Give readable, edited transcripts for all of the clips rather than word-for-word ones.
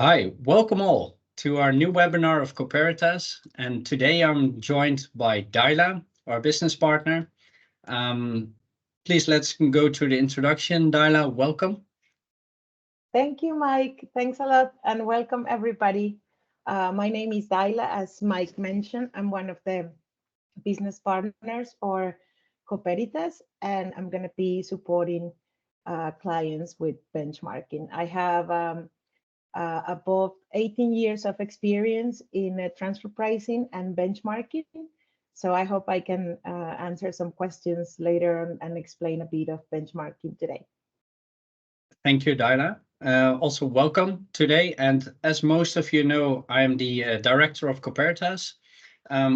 Hi, welcome all to our new webinar of Coperitas. And today I'm joined by Daila, our business partner. Please let's go to the introduction. Daila, welcome. Thank you, Mike. Thanks a lot and welcome everybody. My name is Daila, as Mike mentioned. I'm one of the business partners for Coperitas, and I'm going to be supporting clients with benchmarking. I have above 18 years of experience in transfer pricing and benchmarking. So I hope I can answer some questions later on and explain a bit of benchmarking today. Thank you, Daila. Also welcome today. And as most of you know, I am the director of Coperitas.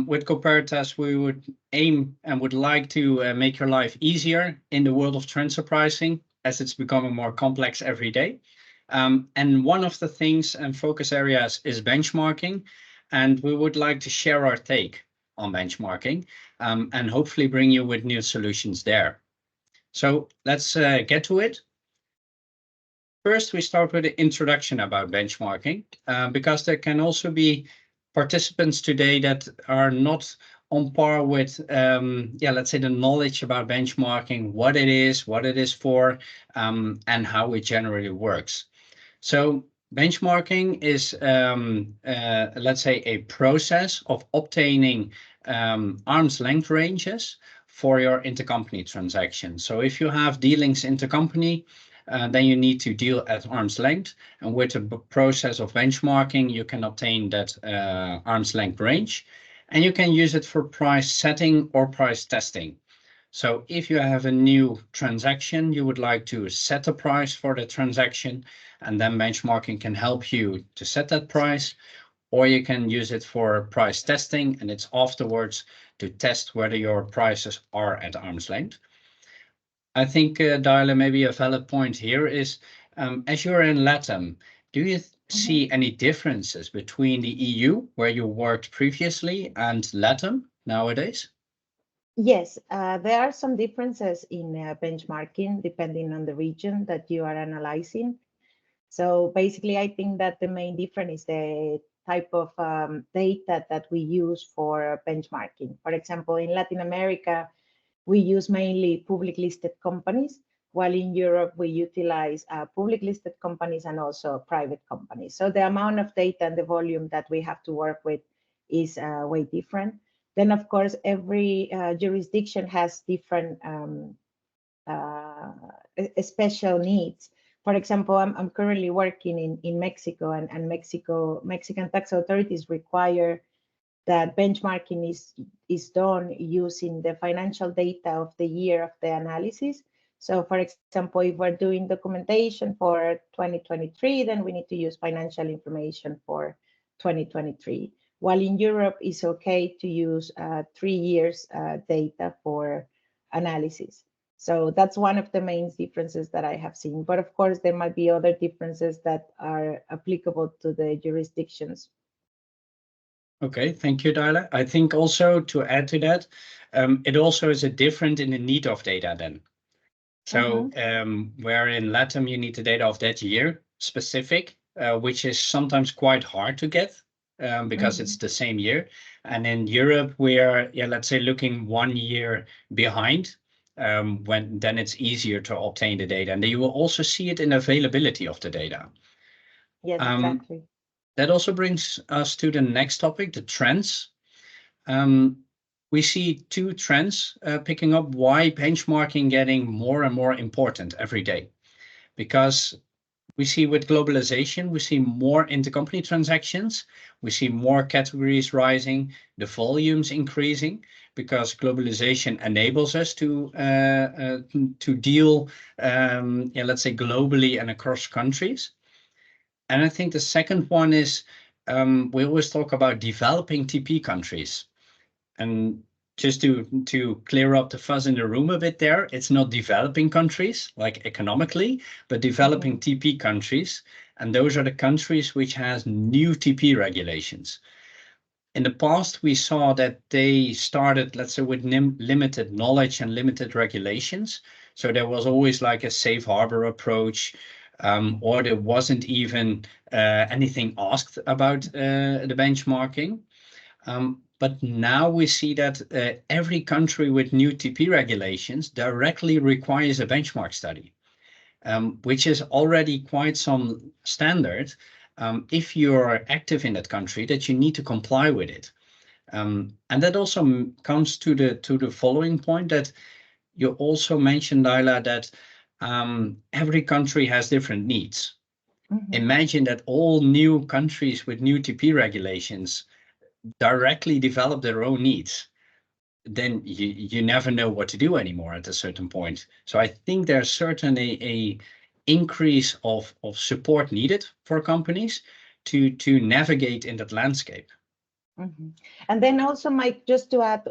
With Coperitas, we would aim and would like to make your life easier in the world of transfer pricing, as it's becoming more complex every day. And one of the things and focus areas is benchmarking. And we would like to share our take on benchmarking and hopefully bring you with new solutions there. So let's get to it. First, we start with an introduction about benchmarking, because there can also be participants today that are not on par with, let's say, the knowledge about benchmarking, what it is for, and how it generally works. So benchmarking is, let's say, a process of obtaining arm's length ranges for your intercompany transactions. So if you have dealings intercompany, then you need to deal at arm's length. And with the process of benchmarking, you can obtain that arm's length range. And you can use it for price setting or price testing. So if you have a new transaction, you would like to set a price for the transaction, and then benchmarking can help you to set that price, or you can use it for price testing, and it's afterwards to test whether your prices are at arm's length. I think, Daila, maybe a valid point here is, as you're in LATAM, do you see any differences between the EU, where you worked previously, and LATAM nowadays? Yes, there are some differences in benchmarking depending on the region that you are analyzing. So basically, I think that the main difference is the type of data that we use for benchmarking. For example, in Latin America, we use mainly public listed companies, while in Europe, we utilize public listed companies and also private companies. So the amount of data and the volume that we have to work with is way different. Then, of course, every jurisdiction has different special needs. For example, I'm currently working in Mexico, and Mexican tax authorities require that benchmarking is done using the financial data of the year of the analysis. So, for example, if we're doing documentation for 2023, then we need to use financial information for 2023. While in Europe, it's okay to use 3 years data for analysis. So that's one of the main differences that I have seen. But of course, there might be other differences that are applicable to the jurisdictions. Okay, thank you, Daila. I think also to add to that, it also is a different in the need of data then. So where in LATAM you need the data of that year specific, which is sometimes quite hard to get because it's the same year. And in Europe, we are, let's say, looking 1 year behind, when then it's easier to obtain the data. And then you will also see it in availability of the data. Yes, exactly. That also brings us to the next topic, the trends. We see two trends picking up why benchmarking getting more and more important every day. Because we see with globalization, we see more intercompany transactions, we see more categories rising, the volumes increasing, because globalization enables us to deal, let's say, globally and across countries. And I think the second one is, we always talk about developing TP countries. And just to clear up the fuzz in the room a bit there, it's not developing countries, like economically, but developing TP countries. And those are the countries which has new TP regulations. In the past, we saw that they started, let's say, with limited knowledge and limited regulations. So there was always like a safe harbor approach. or there wasn't even anything asked about the benchmarking. But now we see that every country with new TP regulations directly requires a benchmark study, which is already quite some standard if you're active in that country, that you need to comply with it. And that also comes to the following point that you also mentioned, Ayla, that every country has different needs. Imagine that all new countries with new TP regulations directly develop their own needs. Then you never know what to do anymore at a certain point. So I think there's certainly a increase of support needed for companies to navigate in that landscape. And then also, Mike, just to add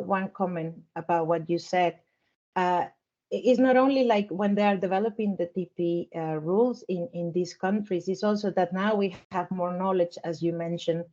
one comment about what you said, it's not only like when they are developing the TP rules in these countries, it's also that now we have more knowledge, as you mentioned.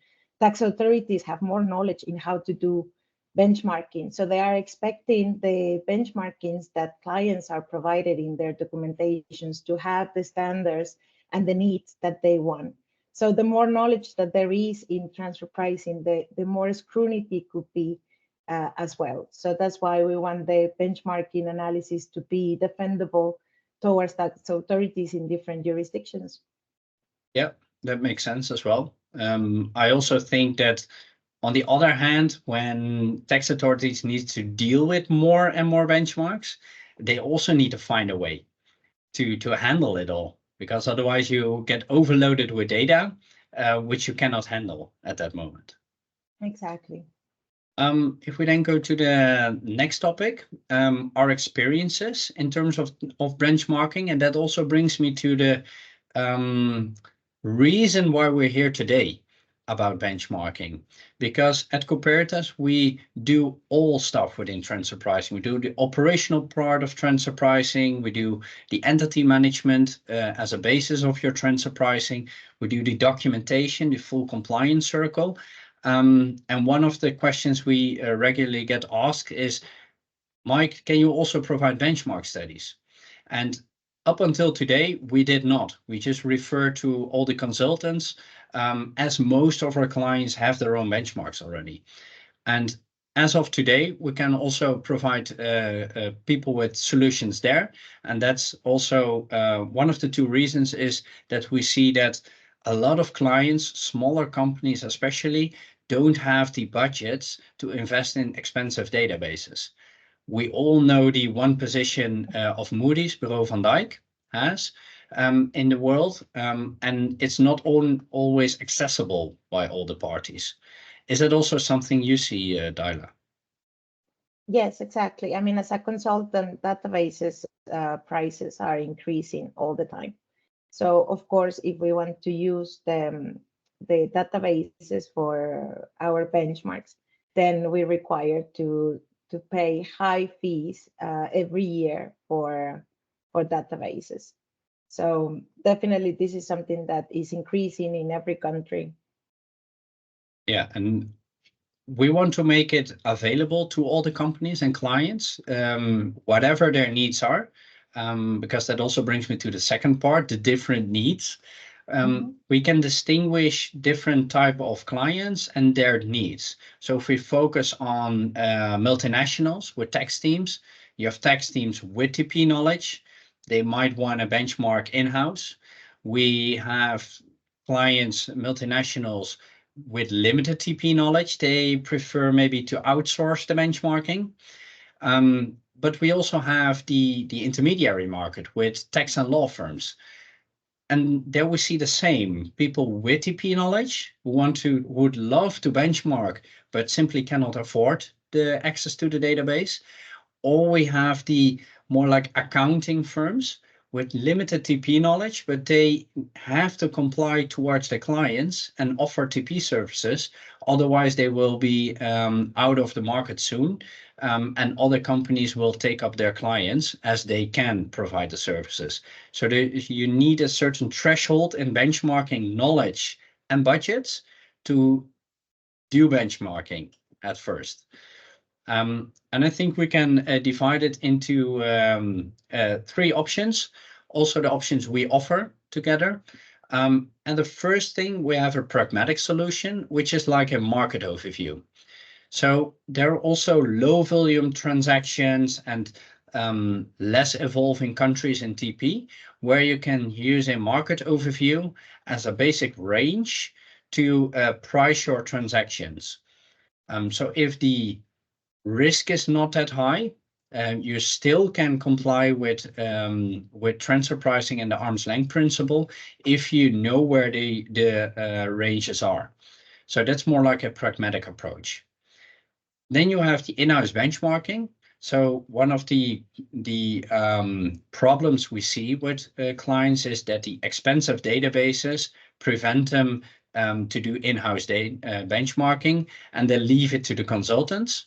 Tax authorities have more knowledge in how to do benchmarking. So they are expecting the benchmarkings that clients are provided in their documentations to have the standards and the needs that they want. So the more knowledge that there is in transfer pricing, the more scrutiny could be as well. So that's why we want the benchmarking analysis to be defendable towards tax authorities in different jurisdictions. Yeah, that makes sense as well. I also think that on the other hand, when tax authorities need to deal with more and more benchmarks, they also need to find a way to handle it all, because otherwise you get overloaded with data, which you cannot handle at that moment. Exactly. If we then go to the next topic, our experiences in terms of benchmarking, and that also brings me to the reason why we're here today about benchmarking, because at Coperitas we do all stuff within transfer pricing. We do the operational part of transfer pricing, we do the entity management as a basis of your transfer pricing, we do the documentation, the full compliance circle. And one of the questions we regularly get asked is, Mike, can you also provide benchmark studies? And up until today, we did not. We just refer to all the consultants, as most of our clients have their own benchmarks already. And as of today, we can also provide people with solutions there. And that's also one of the two reasons is that we see that a lot of clients, smaller companies especially, don't have the budgets to invest in expensive databases. We all know the one position of Moody's, Bureau van Dijk, has in the world, and it's not always accessible by all the parties. Is that also something you see, Dyla? Yes, exactly. I mean, as a consultant, databases prices are increasing all the time. So, of course, if we want to use the databases for our benchmarks, then we're required to pay high fees every year for databases. So definitely this is something that is increasing in every country. Yeah, and we want to make it available to all the companies and clients, whatever their needs are, because that also brings me to the second part, the different needs. We can distinguish different type of clients and their needs. So if we focus on multinationals with tax teams, you have tax teams with TP knowledge. They might want a benchmark in-house. We have clients, multinationals with limited TP knowledge. They prefer maybe to outsource the benchmarking. But we also have the intermediary market with tax and law firms. And there we see the same people with TP knowledge who would love to benchmark, but simply cannot afford the access to the database. Or we have the more like accounting firms with limited TP knowledge, but they have to comply towards their clients and offer TP services. Otherwise, they will be out of the market soon, and other companies will take up their clients as they can provide the services. So you need a certain threshold in benchmarking knowledge and budgets to do benchmarking at first. And I think we can divide it into 3 options. also the options we offer together. And the first thing, we have a pragmatic solution, which is like a market overview. So there are also low volume transactions and less evolving countries in TP, where you can use a market overview as a basic range to price your transactions. So if the risk is not that high, you still can comply with transfer pricing and the arm's length principle if you know where the ranges are. So that's more like a pragmatic approach. Then you have the in-house benchmarking. So one of the problems we see with clients is that the expensive databases prevent them to do in-house benchmarking, and they leave it to the consultants,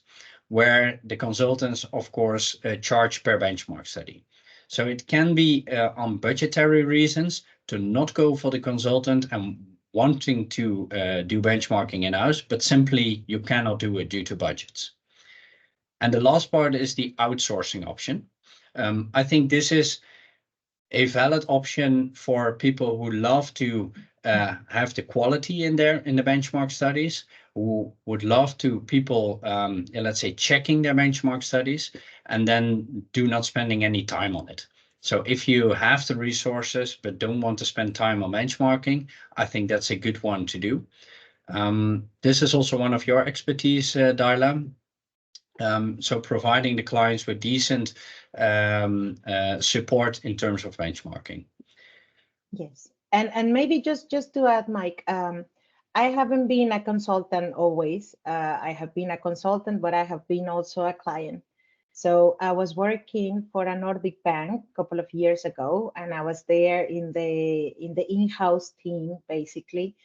where the consultants, of course, charge per benchmark study. So it can be on budgetary reasons to not go for the consultant and wanting to do benchmarking in-house, but simply you cannot do it due to budgets. And the last part is the outsourcing option. I think this is a valid option for people who love to have the quality in the benchmark studies, who would love to people, let's say, checking their benchmark studies and then do not spending any time on it. So if you have the resources but don't want to spend time on benchmarking, I think that's a good one to do. This is also one of your expertise, Daila. So providing the clients with decent support in terms of benchmarking. Yes, and maybe just to add, Mike, I haven't been a consultant always. I have been a consultant, but I have been also a client. So I was working for a Nordic bank a couple of years ago, and I was there in the in-house team basically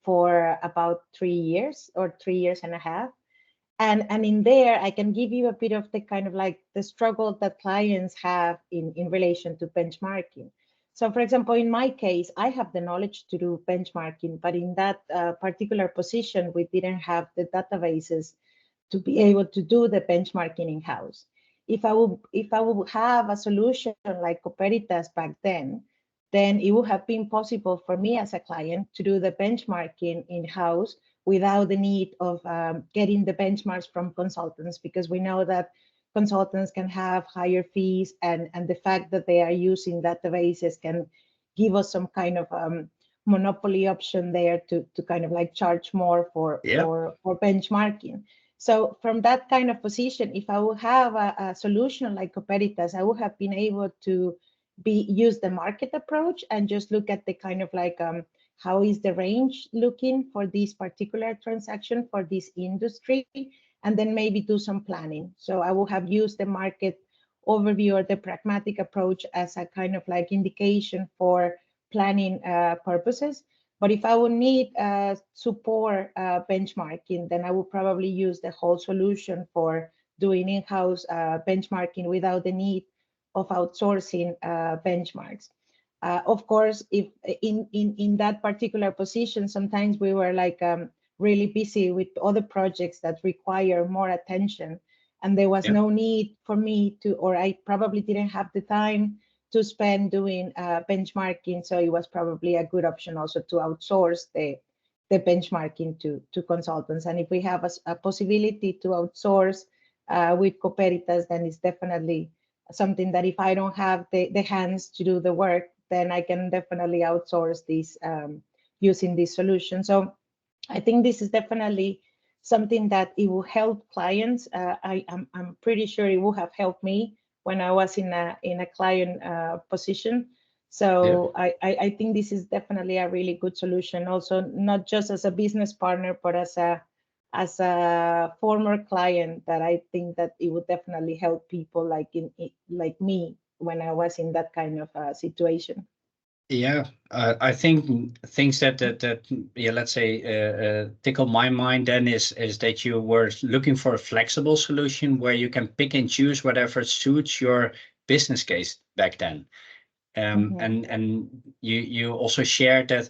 for about 3 years or 3 years and a half. And in there, I can give you a bit of the kind of like the struggle that clients have in relation to benchmarking. So for example, in my case, I have the knowledge to do benchmarking, but in that particular position, we didn't have the databases to be able to do the benchmarking in-house. If I would have a solution like Coperitas back then it would have been possible for me as a client to do the benchmarking in-house without the need of getting the benchmarks from consultants, because we know that consultants can have higher fees, and the fact that they are using databases can give us some kind of monopoly option there to kind of like charge more for benchmarking. So from that kind of position, if I would have a solution like Coperitas, I would have been able to use the market approach and just look at the kind of like how is the range looking for this particular transaction for this industry, and then maybe do some planning. So I will have used the market overview or the pragmatic approach as a kind of like indication for planning purposes. But if I would need support benchmarking, then I would probably use the whole solution for doing in-house benchmarking without the need of outsourcing benchmarks. Of course, if in that particular position, sometimes we were like really busy with other projects that require more attention, and there was no need for me to, or I probably didn't have the time to spend doing benchmarking. So it was probably a good option also to outsource the benchmarking to consultants. And if we have a possibility to outsource with Coperitas, then it's definitely something that if I don't have the hands to do the work, then I can definitely outsource this using this solution. So I think this is definitely something that it will help clients. I'm pretty sure it will have helped me when I was in a client position. So I think this is definitely a really good solution. Also, not just as a business partner, but as a former client, that I think that it would definitely help people like me when I was in that kind of situation. Yeah, I think things that let's say tickle my mind then is that you were looking for a flexible solution where you can pick and choose whatever suits your business case back then. And you also shared that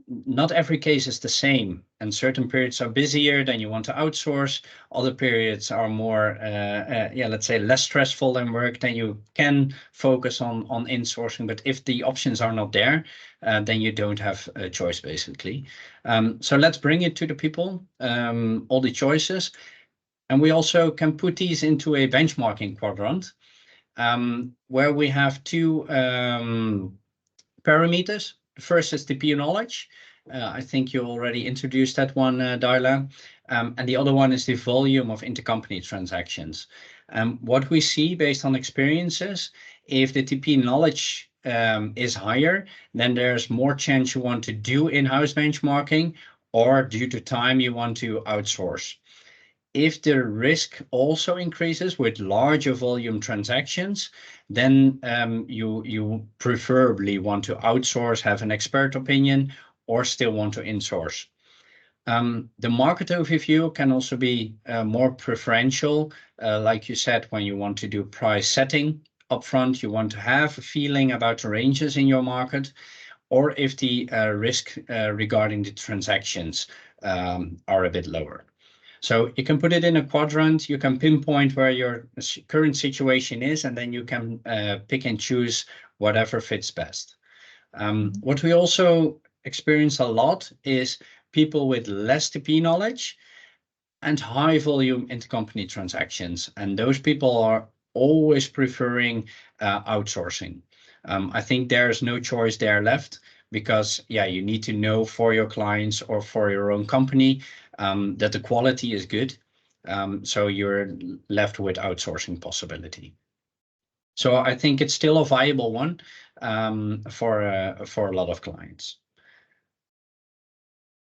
not every case is the same, and certain periods are busier, then you want to outsource. Other periods are more, let's say less stressful than work, then you can focus on insourcing. But if the options are not there, then you don't have a choice, basically. So let's bring it to the people, all the choices. And we also can put these into a benchmarking quadrant, where we have two parameters. The first is the TP knowledge. I think you already introduced that one, Darla. And the other one is the volume of intercompany transactions. What we see based on experiences, if the TP knowledge is higher, then there's more chance you want to do in-house benchmarking, or due to time you want to outsource. If the risk also increases with larger volume transactions, then you preferably want to outsource, have an expert opinion, or still want to insource. The market overview can also be more preferential. Like you said, when you want to do price setting upfront, you want to have a feeling about the ranges in your market, or if the risk regarding the transactions are a bit lower. So you can put it in a quadrant, you can pinpoint where your current situation is, and then you can pick and choose whatever fits best. What we also experience a lot is people with less TP knowledge and high volume intercompany transactions. And those people are always preferring outsourcing. I think there's no choice there left, because you need to know for your clients or for your own company that the quality is good. So you're left with outsourcing possibility. So I think it's still a viable one for a lot of clients.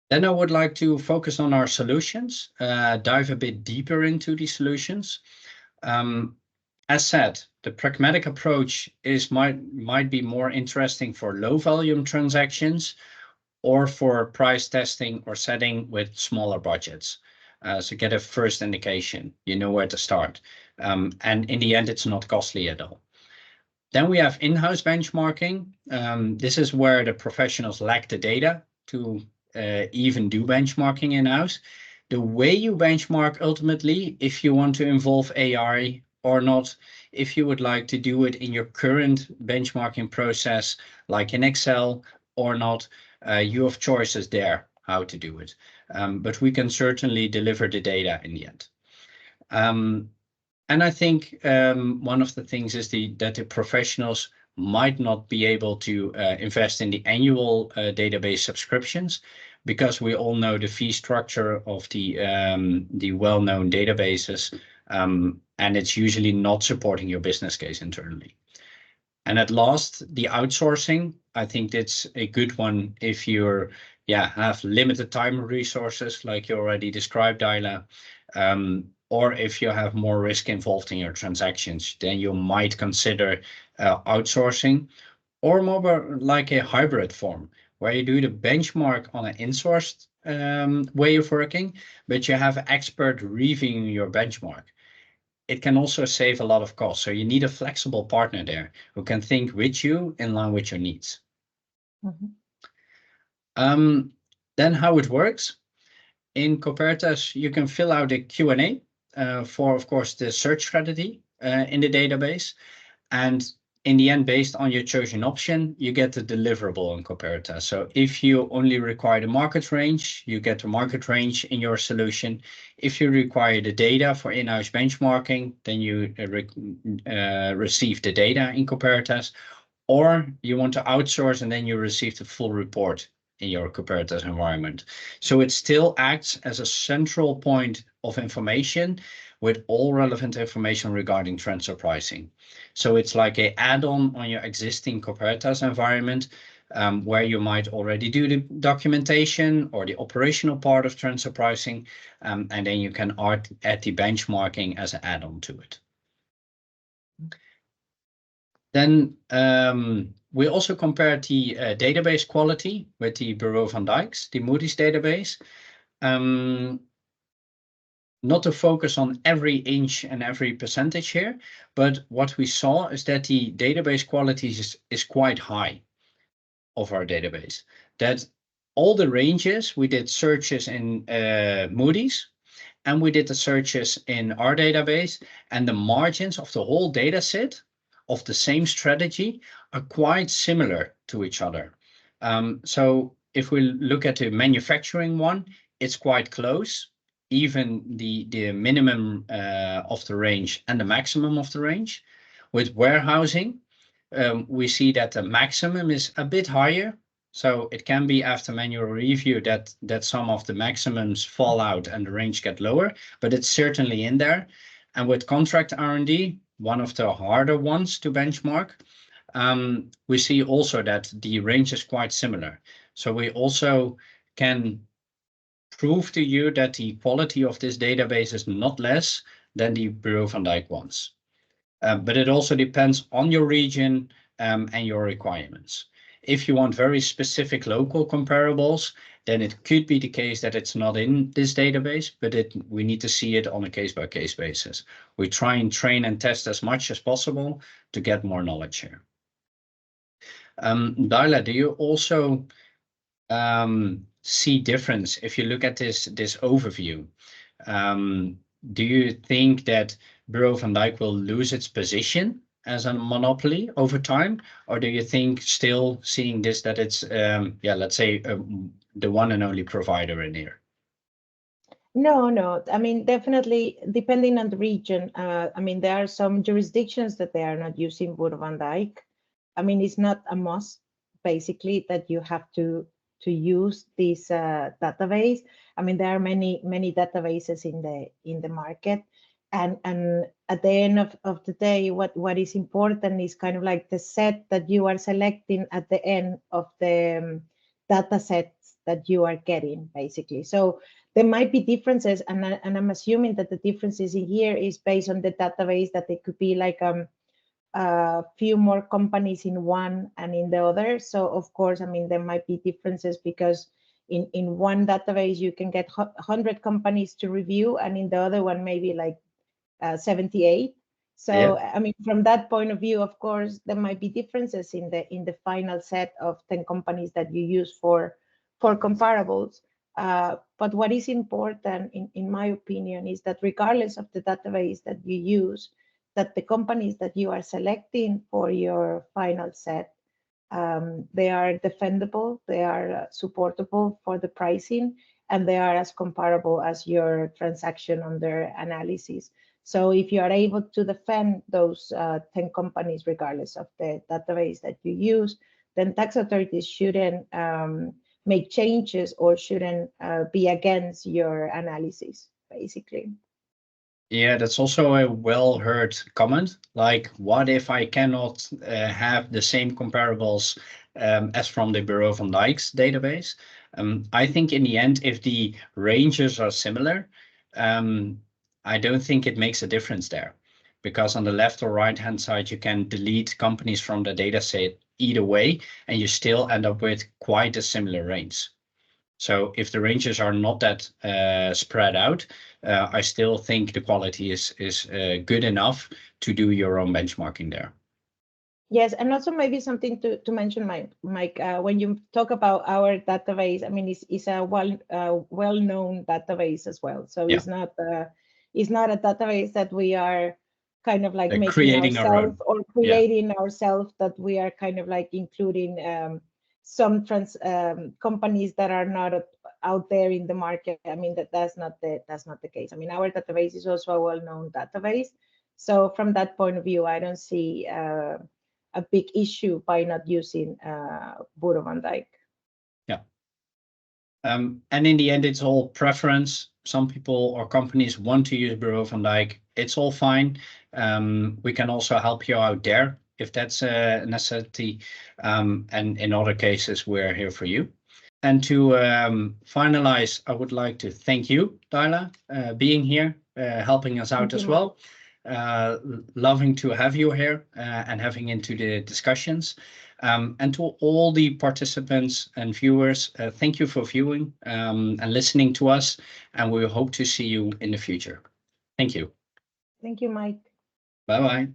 Then I would like to focus on our solutions, dive a bit deeper into the solutions. As said, the pragmatic approach might be more interesting for low volume transactions, or for price testing or setting with smaller budgets. So get a first indication, you know where to start. And in the end, it's not costly at all. Then we have in-house benchmarking. This is where the professionals lack the data to even do benchmarking in-house. The way you benchmark ultimately, if you want to involve AI or not, if you would like to do it in your current benchmarking process, like in Excel or not, you have choices there how to do it. But we can certainly deliver the data in the end. And I think one of the things is that the professionals might not be able to invest in the annual database subscriptions, because we all know the fee structure of the well-known databases, and it's usually not supporting your business case internally. And at last, the outsourcing, I think that's a good one if you're have limited time resources, like you already described, Ayla, or if you have more risk involved in your transactions, then you might consider outsourcing, or more like a hybrid form, where you do the benchmark on an insourced way of working, but you have an expert reviewing your benchmark. It can also save a lot of costs. So you need a flexible partner there who can think with you in line with your needs. Then how it works. In Coperitas, you can fill out a Q&A for, of course, the search strategy in the database. And in the end, based on your chosen option, you get the deliverable on Coperitas. So if you only require the market range, you get the market range in your solution. If you require the data for in-house benchmarking, then you receive the data in Coperitas. Or you want to outsource, and then you receive the full report in your Coperitas environment. So it still acts as a central point of information with all relevant information regarding transfer pricing. So it's like an add-on on your existing Coperitas environment, where you might already do the documentation or the operational part of transfer pricing, and then you can add the benchmarking as an add-on to it. Then we also compared the database quality with the Bureau van Dijk's, the Moody's database. Not to focus on every inch and every percentage here, but what we saw is that the database quality is quite high of our database. That all the ranges, we did searches in Moody's, and we did the searches in our database, and the margins of the whole data set of the same strategy are quite similar to each other. So if we look at the manufacturing one, it's quite close, even the minimum of the range and the maximum of the range. With warehousing, we see that the maximum is a bit higher. So it can be after manual review that some of the maximums fall out and the range get lower, but it's certainly in there. And with contract R&D, one of the harder ones to benchmark, we see also that the range is quite similar. So we also can prove to you that the quality of this database is not less than the Bureau van Dijk ones. But it also depends on your region and your requirements. If you want very specific local comparables, then it could be the case that it's not in this database, but we need to see it on a case-by-case basis. We try and train and test as much as possible to get more knowledge here. Daila, do you also see difference if you look at this overview? Do you think that Bureau van Dijk will lose its position as a monopoly over time, or do you think still seeing this that it's let's say the one and only provider in here? No. I mean, definitely depending on the region. I mean, there are some jurisdictions that they are not using Bureau van Dijk. I mean, it's not a must, basically, that you have to use this database. I mean, there are many databases in the market, and at the end of the day, what is important is kind of like the set that you are selecting at the end of the data sets that you are getting, basically. So there might be differences, and I'm assuming that the differences in here is based on the database, that it could be like a few more companies in one and in the other. So of course, I mean, there might be differences because in one database you can get 100 companies to review, and in the other one maybe like 78. So yeah. I mean, from that point of view, of course, there might be differences in the final set of 10 companies that you use for comparables. But what is important, in my opinion, is that regardless of the database that you use, that the companies that you are selecting for your final set, they are defendable, they are supportable for the pricing, and they are as comparable as your transaction under analysis. So if you are able to defend those 10 companies, regardless of the database that you use, then tax authorities shouldn't make changes or shouldn't be against your analysis, basically. Yeah, that's also a well-heard comment. Like, what if I cannot have the same comparables as from the Bureau van Dijk's database? I think in the end, if the ranges are similar, I don't think it makes a difference there. Because on the left or right-hand side, you can delete companies from the data set either way, and you still end up with quite a similar range. So if the ranges are not that spread out, I still think the quality is good enough to do your own benchmarking there. Yes, and also maybe something to mention, Mike, when you talk about our database, I mean, it's a well-known database as well. So yeah. It's not a database that we are kind of like making creating ourselves or creating ourselves, that we are kind of like including some companies that are not out there in the market. I mean, that's not the case. I mean, our database is also a well-known database. So from that point of view, I don't see a big issue by not using Bureau van Dijk. Yeah. And in the end, it's all preference. Some people or companies want to use Bureau van Dijk. It's all fine. We can also help you out there if that's a necessity. And in other cases, we're here for you. And to finalize, I would like to thank you, Daila, being here, helping us out as well. Loving to have you here and having into the discussions. And to all the participants and viewers, thank you for viewing and listening to us. And we hope to see you in the future. Thank you. Thank you, Mike. Bye-bye.